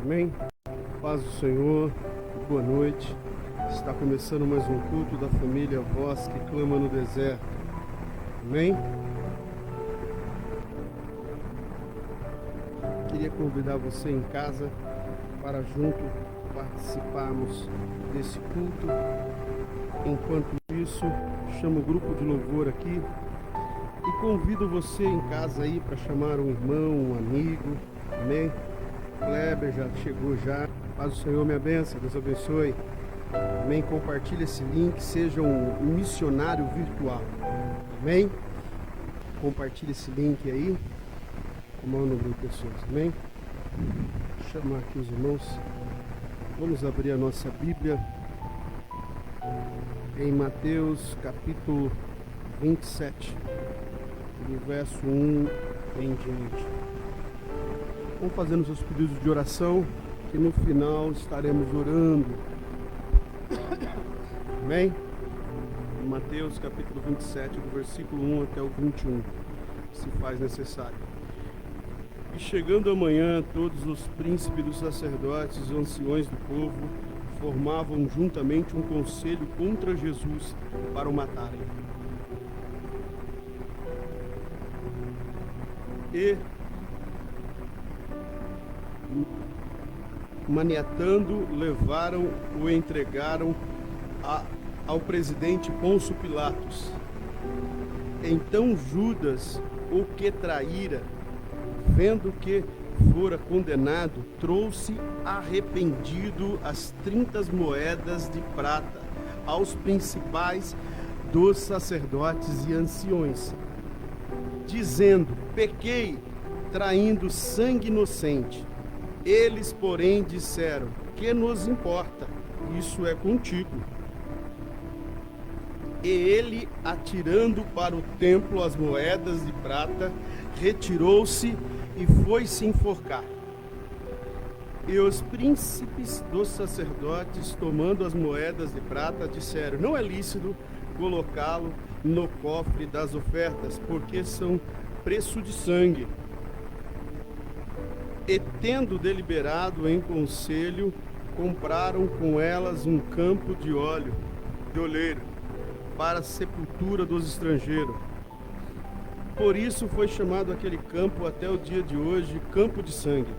Amém? Paz do Senhor, boa noite. Está começando mais um culto da família Voz que clama no deserto. Amém? Queria convidar você em casa para junto participarmos desse culto. Enquanto isso, chamo o grupo de louvor aqui e convido você em casa aí para chamar um irmão, um amigo. Amém? Kleber já chegou já. Paz do Senhor, minha bênção, Deus abençoe. Amém? Compartilhe esse link, seja um missionário virtual. Amém? Compartilhe esse link aí com o maior número de pessoas. Amém? Vou chamar aqui os irmãos. Vamos abrir a nossa Bíblia em Mateus capítulo 27, do verso 1 em diante. Vamos fazendo os seus pedidos de oração, que no final estaremos orando. Amém? Mateus capítulo 27, do versículo 1 até o 21, se faz necessário. E chegando amanhã, todos os príncipes dos sacerdotes e os anciões do povo formavam juntamente um conselho contra Jesus para o matarem. E maniatando, o entregaram ao presidente Pôncio Pilatos. Então Judas, o que traíra, vendo que fora condenado, trouxe arrependido as 30 moedas de prata aos principais dos sacerdotes e anciões, dizendo: pequei, traindo sangue inocente. Eles, porém, disseram: que nos importa? Isso é contigo. E ele, atirando para o templo as moedas de prata, retirou-se e foi se enforcar. E os príncipes dos sacerdotes, tomando as moedas de prata, disseram: não é lícito colocá-lo no cofre das ofertas, porque são preço de sangue. E tendo deliberado em conselho, compraram com elas um campo de oleiro, para a sepultura dos estrangeiros. Por isso foi chamado aquele campo até o dia de hoje Campo de Sangue.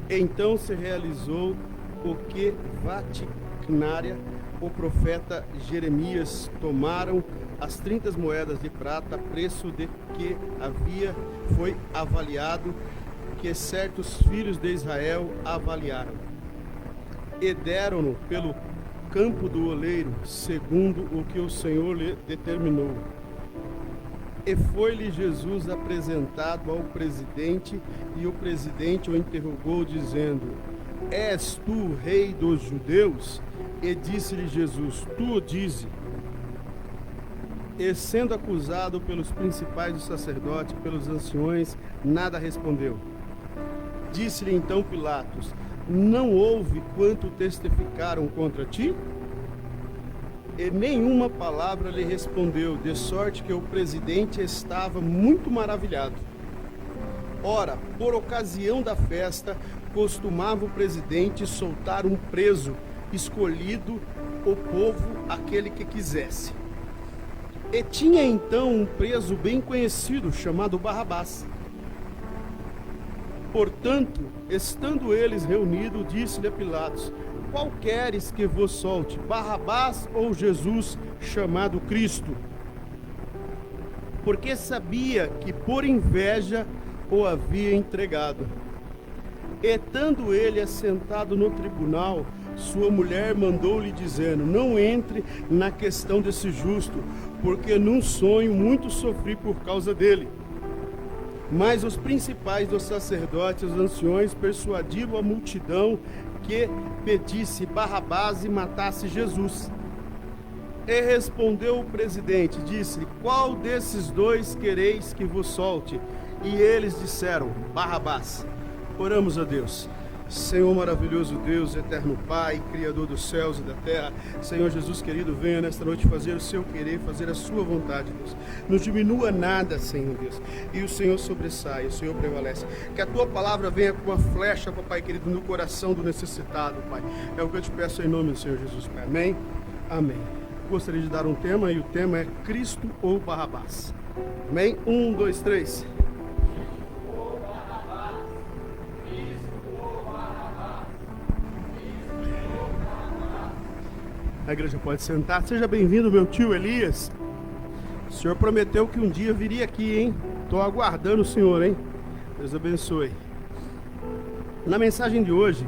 Então se realizou o que vaticanária o profeta Jeremias. Tomaram as 30 moedas de prata, preço de que foi avaliado, que certos filhos de Israel avaliaram, e deram-no pelo campo do oleiro, segundo o que o Senhor lhe determinou. E foi-lhe Jesus apresentado ao presidente, e o presidente o interrogou, dizendo: és tu o rei dos judeus? E disse-lhe Jesus: tu o dizes. E sendo acusado pelos principais dos sacerdotes, pelos anciões, nada respondeu. Disse-lhe então Pilatos: não houve quanto testificaram contra ti? E nenhuma palavra lhe respondeu, de sorte que o presidente estava muito maravilhado. Ora, por ocasião da festa, costumava o presidente soltar um preso, escolhido o povo aquele que quisesse. E tinha então um preso bem conhecido, chamado Barrabás. Portanto, estando eles reunidos, disse-lhe a Pilatos: qual queres que vos solte, Barrabás ou Jesus, chamado Cristo? Porque sabia que por inveja o havia entregado. E estando ele assentado no tribunal, sua mulher mandou-lhe, dizendo: não entre na questão desse justo, porque num sonho muito sofri por causa dele. Mas os principais dos sacerdotes e os anciões persuadiram a multidão que pedisse Barrabás e matasse Jesus. E respondeu o presidente, disse: qual desses dois quereis que vos solte? E eles disseram: Barrabás. Oramos a Deus. Senhor maravilhoso Deus, eterno Pai, Criador dos céus e da terra, Senhor Jesus querido, venha nesta noite fazer o seu querer, fazer a sua vontade, Deus. Não diminua nada, Senhor Deus, e o Senhor sobressai, o Senhor prevalece. Que a tua palavra venha com uma flecha, papai querido, no coração do necessitado, Pai. É o que eu te peço em nome do Senhor Jesus, Pai. Amém? Amém. Gostaria de dar um tema, e o tema é Cristo ou Barrabás. Amém? 1, 2, 3. A igreja pode sentar. Seja bem-vindo, meu tio Elias. O senhor prometeu que um dia viria aqui, hein? Estou aguardando o senhor, hein? Deus abençoe. Na mensagem de hoje,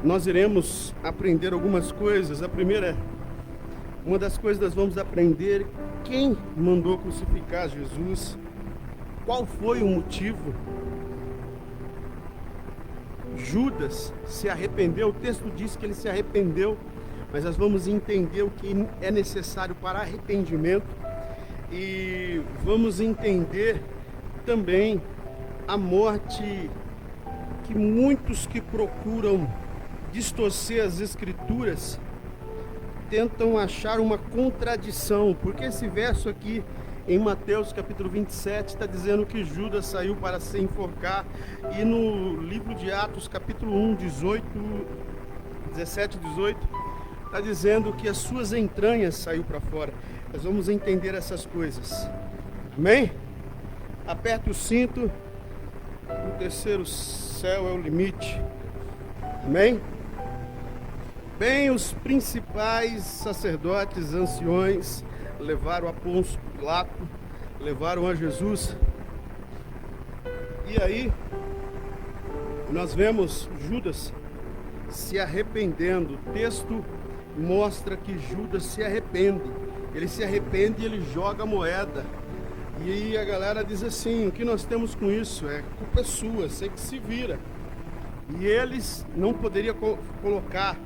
nós iremos aprender algumas coisas. A primeira, uma das coisas que nós vamos aprender, quem mandou crucificar Jesus, qual foi o motivo. Judas se arrependeu, o texto diz que ele se arrependeu, mas nós vamos entender o que é necessário para arrependimento e vamos entender também a morte que muitos que procuram distorcer as escrituras tentam achar uma contradição, porque esse verso aqui em Mateus capítulo 27 está dizendo que Judas saiu para se enforcar, e no livro de Atos capítulo 1, 17 e 18 está dizendo que as suas entranhas saiu para fora. Nós vamos entender essas coisas. Amém? Aperte o cinto. O terceiro céu é o limite. Amém? Bem, os principais sacerdotes, anciões, levaram a Pôncio Pilato, levaram a Jesus. E aí, nós vemos Judas se arrependendo. O texto mostra que Judas se arrepende. Ele se arrepende e ele joga a moeda. E a galera diz assim: o que nós temos com isso? É culpa sua, você que se vira. E eles não poderiam colocar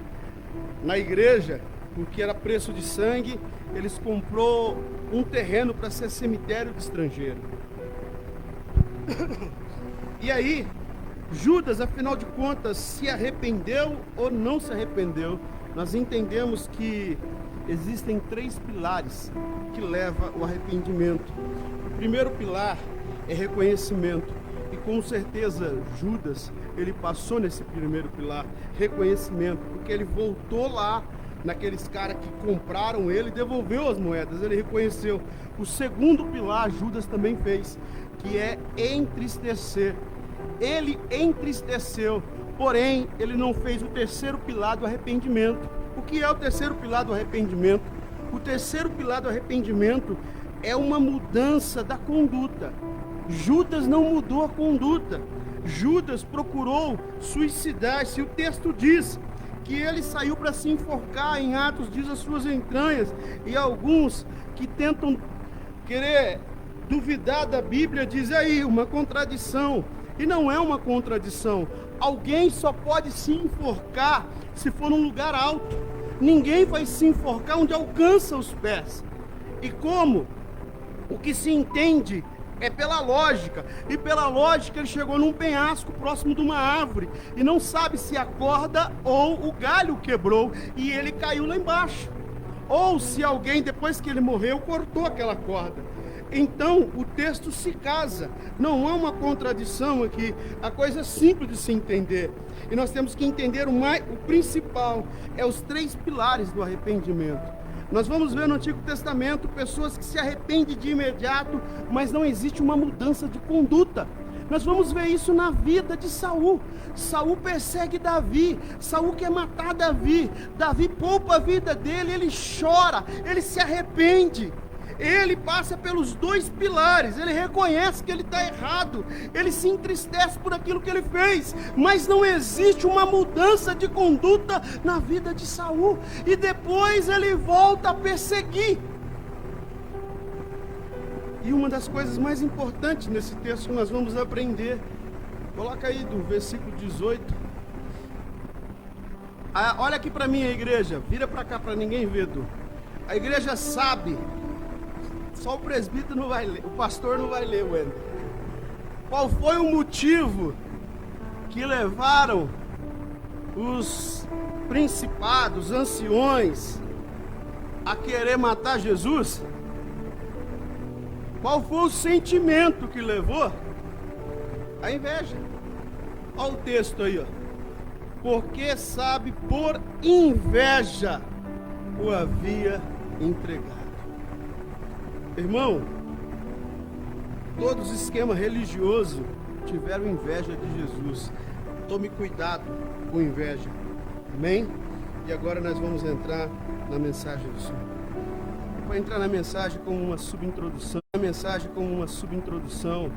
na igreja, porque era preço de sangue. Eles comprou um terreno para ser cemitério de estrangeiro. E aí, Judas, afinal de contas, se arrependeu ou não se arrependeu? Nós entendemos que existem 3 pilares que levam ao arrependimento. O primeiro pilar é reconhecimento. E com certeza Judas, ele passou nesse primeiro pilar, reconhecimento, porque ele voltou lá naqueles caras que compraram ele, devolveu as moedas, ele reconheceu. O segundo pilar Judas também fez, que é entristecer. Ele entristeceu, porém ele não fez o terceiro pilar do arrependimento. O que é o terceiro pilar do arrependimento? O terceiro pilar do arrependimento é uma mudança da conduta. Judas não mudou a conduta. Judas procurou suicidar-se. O texto diz que ele saiu para se enforcar. Em Atos diz as suas entranhas. E alguns que tentam querer duvidar da Bíblia dizem aí uma contradição. E não é uma contradição. Alguém só pode se enforcar se for num lugar alto. Ninguém vai se enforcar onde alcança os pés. E como? O que se entende é pela lógica. E pela lógica ele chegou num penhasco próximo de uma árvore. E não sabe se a corda ou o galho quebrou. E ele caiu lá embaixo. Ou se alguém, depois que ele morreu, cortou aquela corda. Então o texto se casa, não há uma contradição aqui, a coisa é simples de se entender. E nós temos que entender o principal, é os 3 pilares do arrependimento. Nós vamos ver no Antigo Testamento pessoas que se arrependem de imediato, mas não existe uma mudança de conduta. Nós vamos ver isso na vida de Saul. Saul persegue Davi, Saul quer matar Davi, Davi poupa a vida dele, ele chora, ele se arrepende. Ele passa pelos 2 pilares, ele reconhece que ele está errado, ele se entristece por aquilo que ele fez, mas não existe uma mudança de conduta na vida de Saul, e depois ele volta a perseguir. E uma das coisas mais importantes nesse texto que nós vamos aprender, coloca aí do versículo 18, olha aqui para mim a igreja, vira para cá para ninguém ver, a igreja sabe. Só o presbítero não vai ler, o pastor não vai ler, Wender. Qual foi o motivo que levaram os principados, anciões, a querer matar Jesus? Qual foi o sentimento que levou? A inveja. Olha o texto aí, ó. Porque sabe, por inveja o havia entregado. Irmão, todos os esquemas religiosos tiveram inveja de Jesus. Tome cuidado com inveja. Amém? E agora nós vamos entrar na mensagem do Senhor. Para entrar na mensagem como uma subintrodução,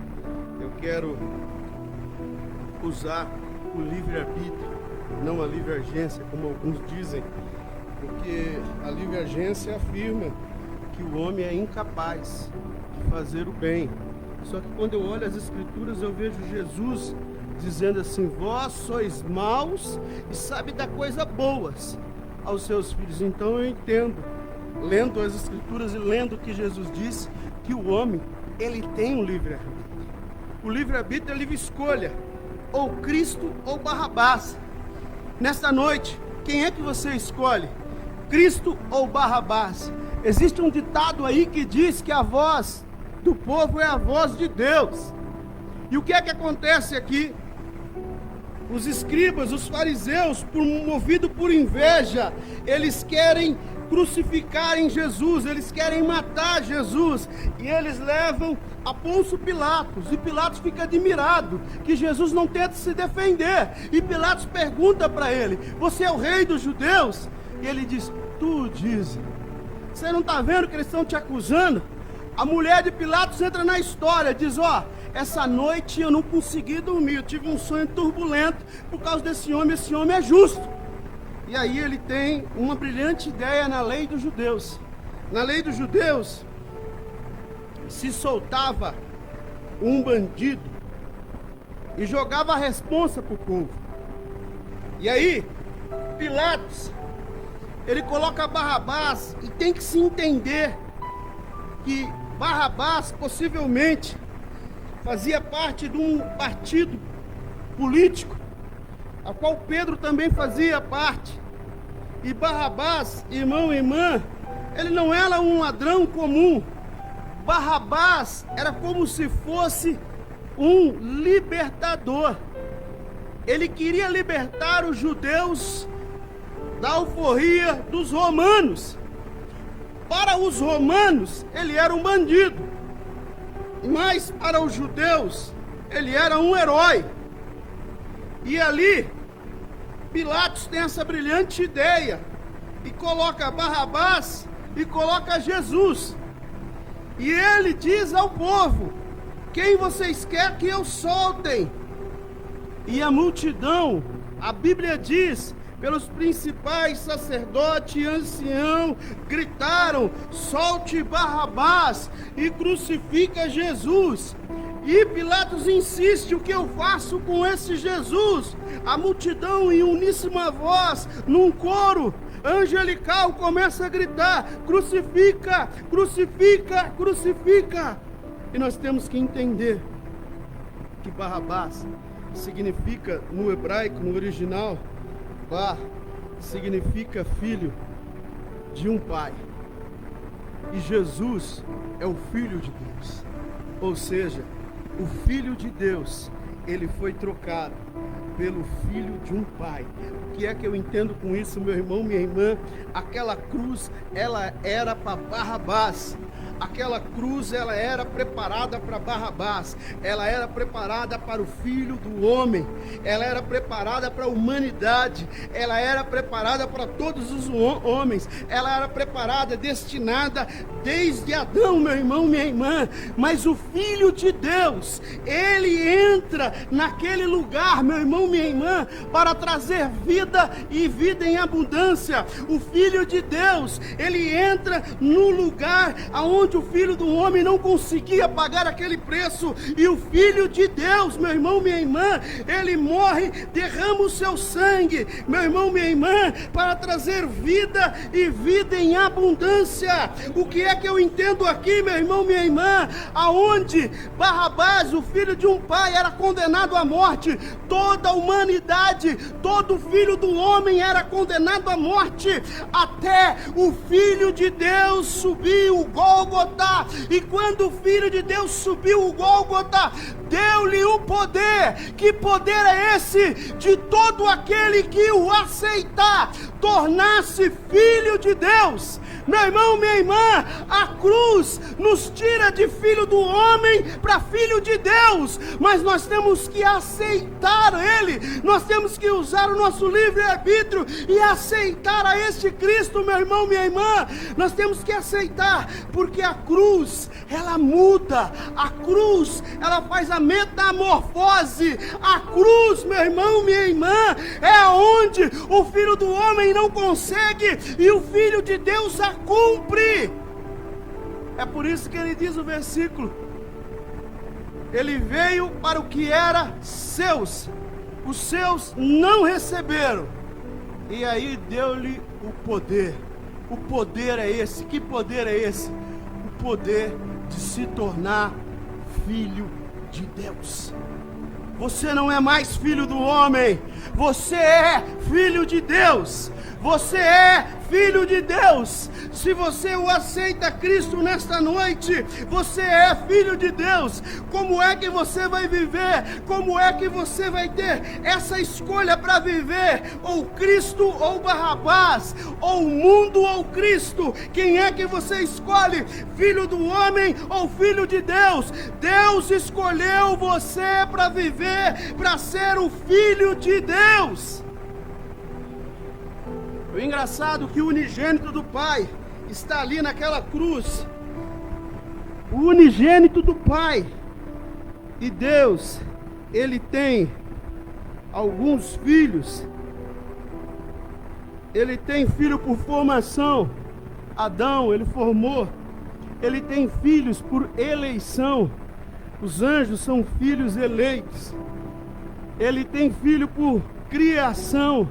eu quero usar o livre-arbítrio, não a livre-agência, como alguns dizem, porque a livre-agência afirma que o homem é incapaz de fazer o bem. Só que quando eu olho as Escrituras, eu vejo Jesus dizendo assim: vós sois maus e sabe dar coisas boas aos seus filhos. Então eu entendo, lendo as Escrituras e lendo o que Jesus disse, que o homem, ele tem um livre-arbítrio. O livre-arbítrio é livre escolha, ou Cristo ou Barrabás. Nesta noite, quem é que você escolhe? Cristo ou Barrabás? Existe um ditado aí que diz que a voz do povo é a voz de Deus. E o que é que acontece aqui? Os escribas, os fariseus, movidos por inveja, eles querem crucificar em Jesus, eles querem matar Jesus, e eles levam a Pôncio Pilatos, e Pilatos fica admirado que Jesus não tenta se defender, e Pilatos pergunta para ele: você é o rei dos judeus? E ele diz: tu dizes. Você não está vendo que eles estão te acusando? A mulher de Pilatos entra na história, diz: ó, essa noite eu não consegui dormir, eu tive um sonho turbulento por causa desse homem, esse homem é justo. E aí ele tem uma brilhante ideia na lei dos judeus. Na lei dos judeus, se soltava um bandido e jogava a responsa para o povo. E aí, Pilatos, ele coloca Barrabás, e tem que se entender que Barrabás possivelmente fazia parte de um partido político, a qual Pedro também fazia parte. E Barrabás, irmão e irmã, ele não era um ladrão comum. Barrabás era como se fosse um libertador. Ele queria libertar os judeus da alforria dos romanos. Para os romanos, ele era um bandido, mas para os judeus, ele era um herói. E ali, Pilatos tem essa brilhante ideia, e coloca Barrabás e coloca Jesus. E ele diz ao povo: quem vocês querem que eu soltem? E a multidão, a Bíblia diz, pelos principais sacerdotes e anciãos, gritaram: solte Barrabás e crucifica Jesus. E Pilatos insiste: o que eu faço com esse Jesus? A multidão, em uníssima voz, num coro angelical, começa a gritar: crucifica, crucifica, crucifica. E nós temos que entender que Barrabás significa, no hebraico, no original, Bar significa filho de um pai, e Jesus é o Filho de Deus. Ou seja, o Filho de Deus, ele foi trocado pelo filho de um pai. O que é que eu entendo com isso, meu irmão, minha irmã? Aquela cruz, ela era para Barrabás. Aquela cruz, ela era preparada para Barrabás. Ela era preparada para o Filho do Homem. Ela era preparada para a humanidade. Ela era preparada para todos os homens. Ela era preparada, destinada desde Adão, meu irmão, minha irmã. Mas o Filho de Deus, ele entra naquele lugar, meu irmão, minha irmã, para trazer vida e vida em abundância. O Filho de Deus, ele entra no lugar aonde o Filho do Homem não conseguia pagar aquele preço, e o Filho de Deus, meu irmão, minha irmã, ele morre, derrama o seu sangue, meu irmão, minha irmã, para trazer vida e vida em abundância. O que é que eu entendo aqui, meu irmão, minha irmã, aonde Barrabás, o filho de um pai, era condenado à morte, toda a humanidade, todo filho do homem era condenado à morte, até o Filho de Deus subiu o Gólgota, e quando o Filho de Deus subiu o Gólgota, deu-lhe o poder. Que poder é esse? De todo aquele que o aceitar, tornar-se filho de Deus. Meu irmão, minha irmã, a cruz nos tira de filho do homem para filho de Deus, mas nós temos que aceitar Ele, nós temos que usar o nosso livre-arbítrio e aceitar a este Cristo, meu irmão, minha irmã. Nós temos que aceitar, porque a cruz, ela muda, a cruz, ela faz a metamorfose. A cruz, meu irmão, minha irmã, é onde o filho do homem não consegue e o filho de Deus a cumpre. É por isso que ele diz o versículo: ele veio para o que era seus, os seus não receberam, e aí deu-lhe o poder. O poder é esse. Que poder é esse? O poder de se tornar filho de Deus. Você não é mais filho do homem, você é filho de Deus. Você é filho de Deus. Se você o aceita Cristo nesta noite, você é filho de Deus. Como é que você vai viver? Como é que você vai ter essa escolha para viver? Ou Cristo ou Barrabás, ou o mundo ou Cristo? Quem é que você escolhe? Filho do homem ou filho de Deus? Deus escolheu você para viver, para ser o filho de Deus. O engraçado é que o unigênito do Pai está ali naquela cruz. O unigênito do Pai. E Deus, Ele tem alguns filhos. Ele tem filho por formação. Adão, Ele formou. Ele tem filhos por eleição. Os anjos são filhos eleitos. Ele tem filho por criação,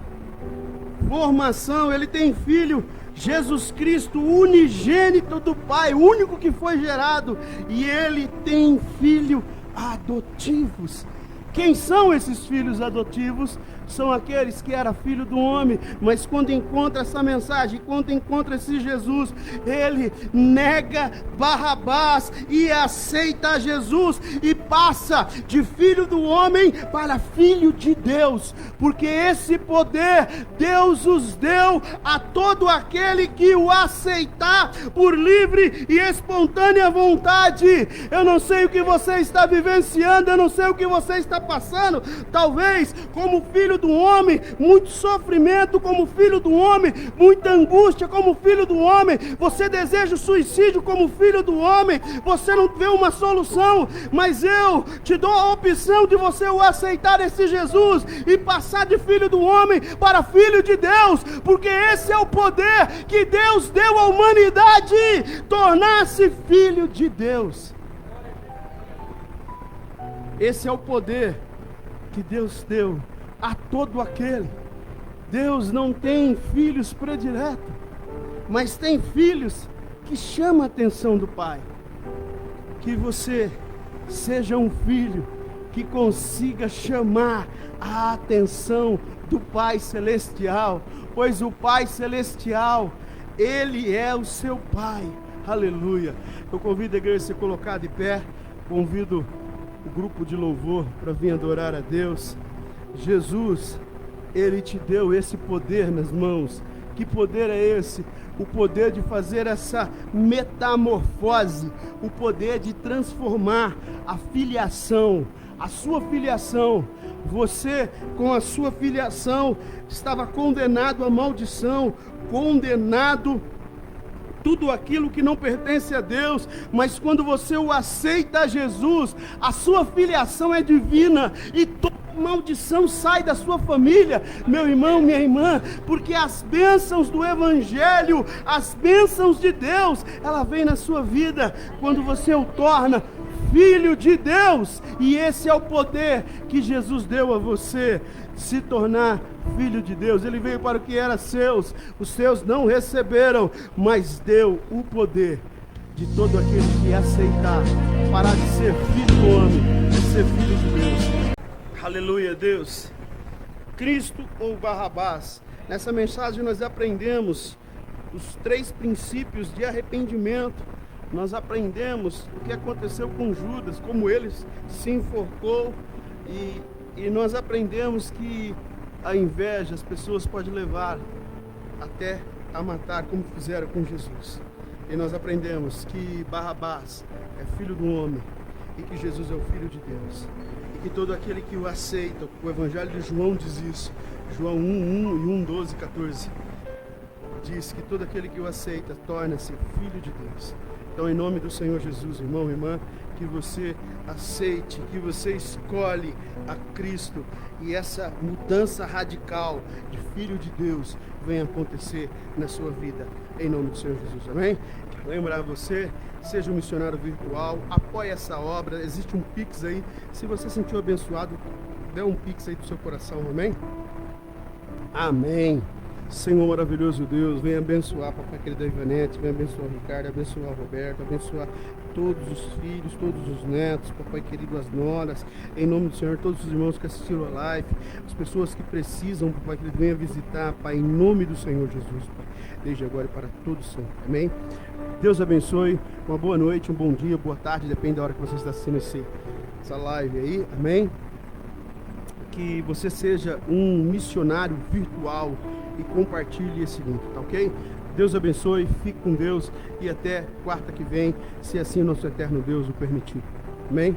formação. Ele tem filho, Jesus Cristo, unigênito do Pai, o único que foi gerado. E ele tem filho adotivos. Quem são esses filhos adotivos? São aqueles que era filho do homem, mas quando encontra essa mensagem, quando encontra esse Jesus, ele nega Barrabás e aceita Jesus e passa de filho do homem para filho de Deus, porque esse poder Deus os deu a todo aquele que o aceitar por livre e espontânea vontade. Eu não sei o que você está vivenciando, eu não sei o que você está passando, talvez como filho do homem, muito sofrimento como filho do homem, muita angústia como filho do homem, você deseja o suicídio como filho do homem, você não vê uma solução, mas eu te dou a opção de você o aceitar esse Jesus e passar de filho do homem para filho de Deus, porque esse é o poder que Deus deu à humanidade, tornar-se filho de Deus. Esse é o poder que Deus deu a todo aquele. Deus não tem filhos prediletos, mas tem filhos que chamam a atenção do Pai. Que você seja um filho que consiga chamar a atenção do Pai Celestial, pois o Pai Celestial, Ele é o seu Pai. Aleluia. Eu convido a igreja a se colocar de pé, convido o grupo de louvor para vir adorar a Deus. Jesus, Ele te deu esse poder nas mãos. Que poder é esse? O poder de fazer essa metamorfose, o poder de transformar a filiação, a sua filiação. Você, com a sua filiação, estava condenado à maldição, condenado tudo aquilo que não pertence a Deus, mas quando você o aceita a Jesus, a sua filiação é divina e toda maldição sai da sua família, meu irmão, minha irmã, porque as bênçãos do Evangelho, as bênçãos de Deus, ela vem na sua vida quando você o torna filho de Deus. E esse é o poder que Jesus deu a você, se tornar filho de Deus. Ele veio para o que era seus, os seus não receberam, mas deu o poder de todo aquele que aceitar, parar de ser filho do homem e ser filho de Deus. Aleluia, Deus. Cristo ou Barrabás? Nessa mensagem nós aprendemos os 3 princípios de arrependimento. Nós aprendemos o que aconteceu com Judas, como ele se enforcou, e nós aprendemos que a inveja as pessoas podem levar até a matar, como fizeram com Jesus. E nós aprendemos que Barrabás é filho do homem e que Jesus é o Filho de Deus. E que todo aquele que o aceita, o Evangelho de João diz isso, João 1:1 e 1:12-14, diz que todo aquele que o aceita torna-se filho de Deus. Então, em nome do Senhor Jesus, irmão, irmã, que você aceite, que você escolhe a Cristo e essa mudança radical de filho de Deus venha acontecer na sua vida, em nome do Senhor Jesus, amém? Lembrar você, seja um missionário virtual, apoie essa obra, existe um Pix aí, se você se sentiu abençoado, dê um Pix aí do seu coração, amém? Amém. Senhor maravilhoso Deus, venha abençoar papai querido Ivanete, venha abençoar o Ricardo, abençoar o Roberto, abençoar todos os filhos, todos os netos, papai querido, as noras, em nome do Senhor, todos os irmãos que assistiram a live, as pessoas que precisam, papai querido, venha visitar, Pai, em nome do Senhor Jesus, Pai, desde agora e para todos sempre, amém? Deus abençoe, uma boa noite, um bom dia, boa tarde, depende da hora que você está assistindo essa live aí, amém? Que você seja um missionário virtual e compartilhe esse link, tá ok? Deus abençoe, fique com Deus e até quarta que vem, se assim nosso eterno Deus o permitir. Amém?